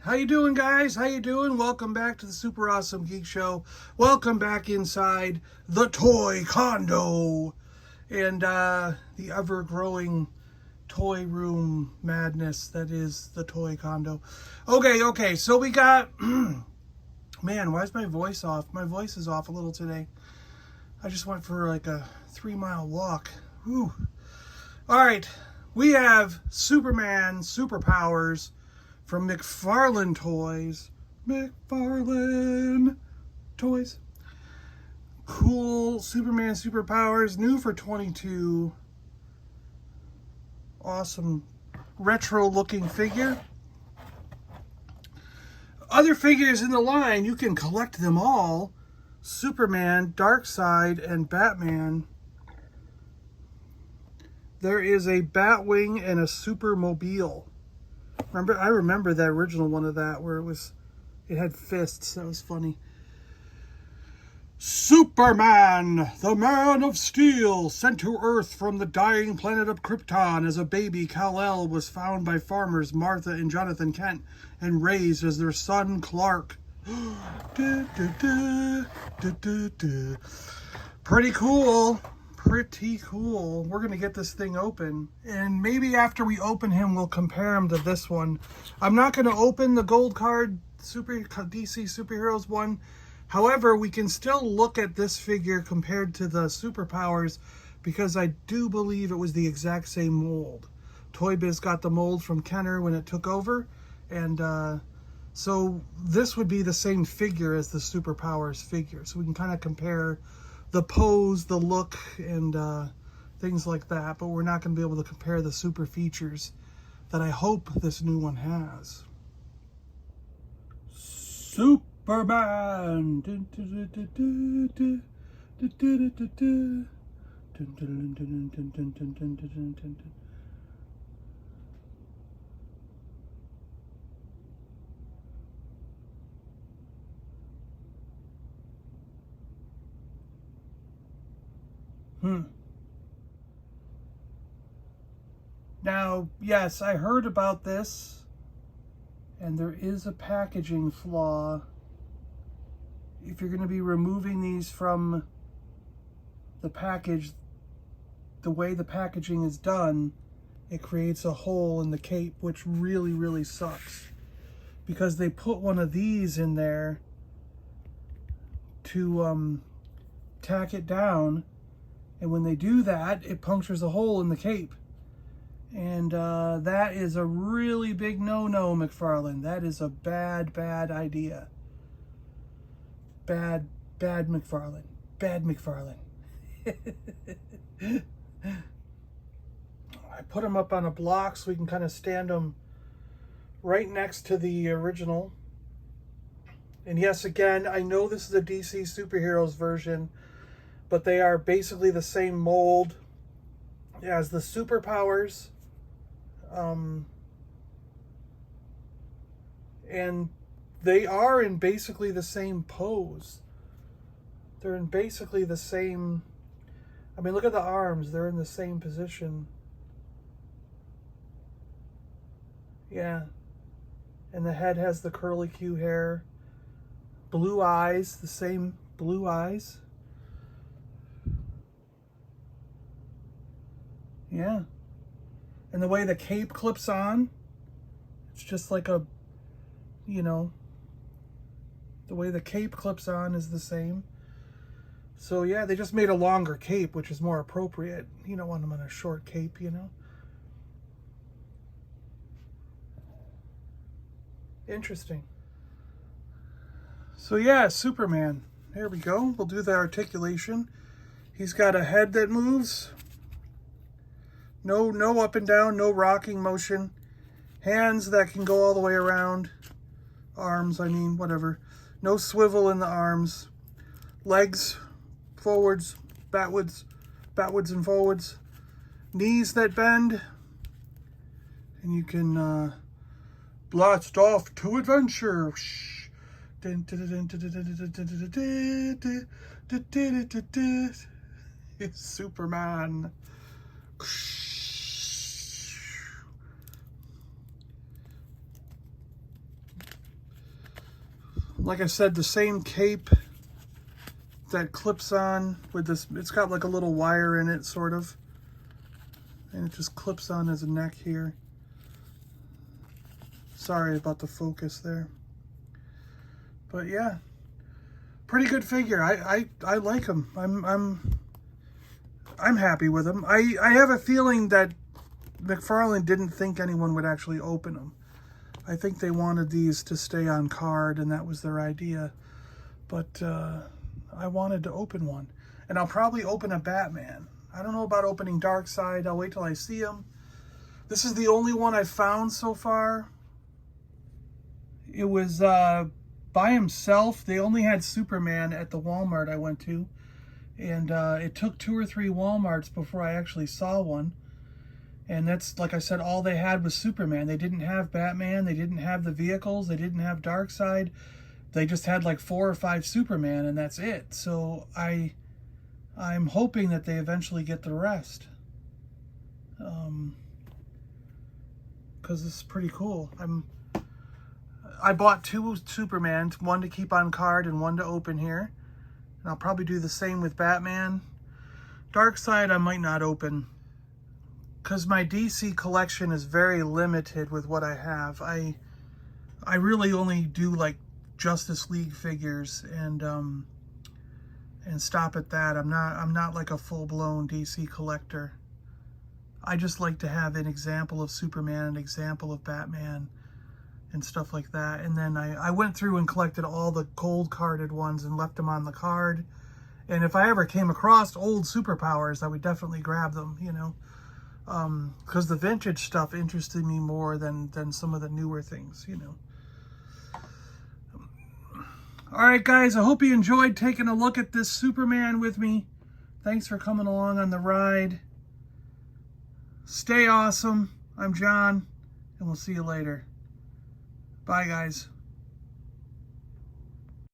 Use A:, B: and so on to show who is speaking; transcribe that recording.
A: How you doing, guys? How you doing? Welcome back to the Super Awesome Geek Show. Welcome back inside the toy condo and the ever-growing toy room madness that is the toy condo. Okay, so we got... Man, why is my voice off? My voice is off a little today. I just went for like a 3-mile walk. Whew. All right, we have Superman Superpowers from McFarlane Toys. McFarlane Toys. Cool Superman Superpowers, new for 22. Awesome retro looking figure. Other figures in the line, you can collect them all. Superman, Darkseid, and Batman. There is a Batwing and a Supermobile. I remember that original one of that where it had fists. That was funny. Superman, the Man of Steel, sent to Earth from the dying planet of Krypton as a baby. Kal-El was found by farmers Martha and Jonathan Kent and raised as their son Clark. Pretty cool. Pretty cool. We're going to get this thing open. And maybe after we open him, we'll compare him to this one. I'm not going to open the gold card DC Superheroes one. However, we can still look at this figure compared to the Superpowers because I do believe it was the exact same mold. Toy Biz got the mold from Kenner when it took over. And so this would be the same figure as the Superpowers figure. So we can kind of compare the pose, the look, and things like that. But we're not going to be able to compare the super features that I hope this new one has. Superman. Now, yes, I heard about this, and there is a packaging flaw. If you're going to be removing these from the package, the way the packaging is done, it creates a hole in the cape, which really, really sucks. Because they put one of these in there to tack it down, and when they do that, it punctures a hole in the cape. And that is a really big no-no, McFarlane. That is a bad, bad idea. Bad McFarlane. Bad McFarlane. I put them up on a block so we can kind of stand them right next to the original. And yes, again, I know this is a DC Superheroes version, but they are basically the same mold as the Superpowers. And they are in basically the same pose. They're in basically the same... I mean, look at the arms. They're in the same position. Yeah. And the head has the curly Q hair. Blue eyes. The same blue eyes. Yeah. And the way the cape clips on, it's just like a, you know, the way the cape clips on is the same. So yeah, they just made a longer cape, which is more appropriate. You don't want them on a short cape, you know. Interesting. So yeah, Superman. There we go. We'll do the articulation. He's got a head that moves. No up and down, no rocking motion. Hands that can go all the way around. Arms, I mean, whatever. No swivel in the arms. Legs, forwards, backwards and forwards. Knees that bend. And you can blast off to adventure. It's Superman. Like I said, the same cape that clips on with this. It's got like a little wire in it, sort of. And it just clips on as a neck here. Sorry about the focus there. But yeah, pretty good figure. I like him. I'm happy with him. I have a feeling that McFarlane didn't think anyone would actually open them. I think they wanted these to stay on card, and that was their idea. But I wanted to open one. And I'll probably open a Batman. I don't know about opening Darkseid. I'll wait till I see him. This is the only one I've found so far. It was by himself. They only had Superman at the Walmart I went to. And it took 2 or 3 Walmarts before I actually saw one. And that's, like I said, all they had was Superman. They didn't have Batman. They didn't have the vehicles. They didn't have Darkseid. They just had like 4 or 5 Superman, and that's it. So I'm hoping that they eventually get the rest. Because this is pretty cool. I bought 2 Supermans, one to keep on card and one to open here. And I'll probably do the same with Batman. Darkseid I might not open, because my DC collection is very limited with what I have. I really only do like Justice League figures and stop at that. I'm not like a full-blown DC collector. I just like to have an example of Superman, an example of Batman, and stuff like that. And then I went through and collected all the gold carded ones and left them on the card. And if I ever came across old superpowers, I would definitely grab them, you know. Because the vintage stuff interested me more than some of the newer things, you know. Alright guys, I hope you enjoyed taking a look at this Superman with me. Thanks for coming along on the ride. Stay awesome. I'm John, and we'll see you later. Bye guys.